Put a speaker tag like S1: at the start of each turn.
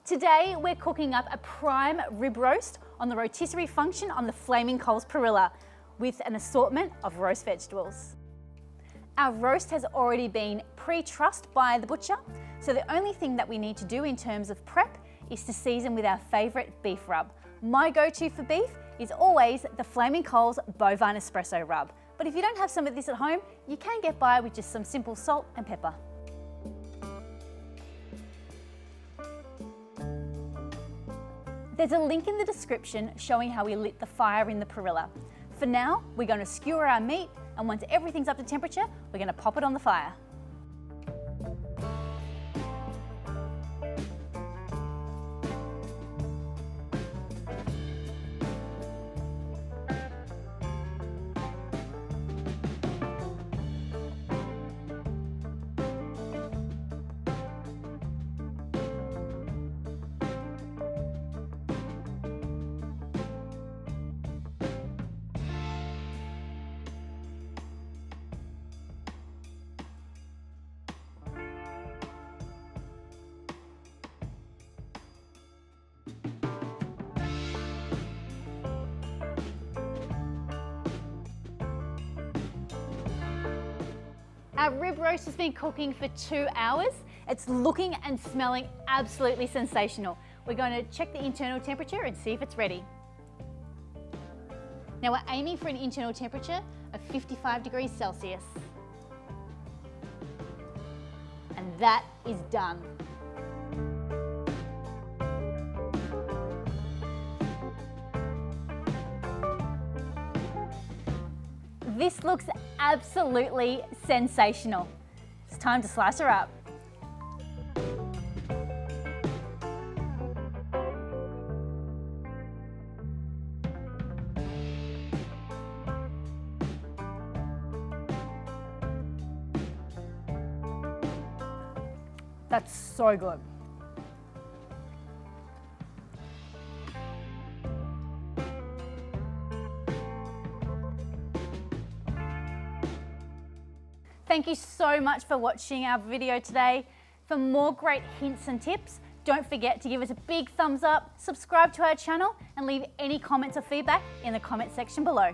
S1: Today we're cooking up a prime rib roast on the rotisserie function on the Flaming Coals Perilla with an assortment of roast vegetables. Our roast has already been pre-trussed by the butcher, so the only thing that we need to do in terms of prep is to season with our favourite beef rub. My go-to for beef is always the Flaming Coals Bovine Espresso Rub, but if you don't have some of this at home, you can get by with just some simple salt and pepper. There's a link in the description showing how we lit the fire in the Perilla. For now, we're going to skewer our meat, and once everything's up to temperature, we're going to pop it on the fire. Our rib roast has been cooking for 2 hours. It's looking and smelling absolutely sensational. We're going to check the internal temperature and see if it's ready. Now we're aiming for an internal temperature of 55 degrees Celsius. And that is done. This looks absolutely sensational. It's time to slice her up. That's so good. Thank you so much for watching our video today. For more great hints and tips, don't forget to give us a big thumbs up, subscribe to our channel, and leave any comments or feedback in the comment section below.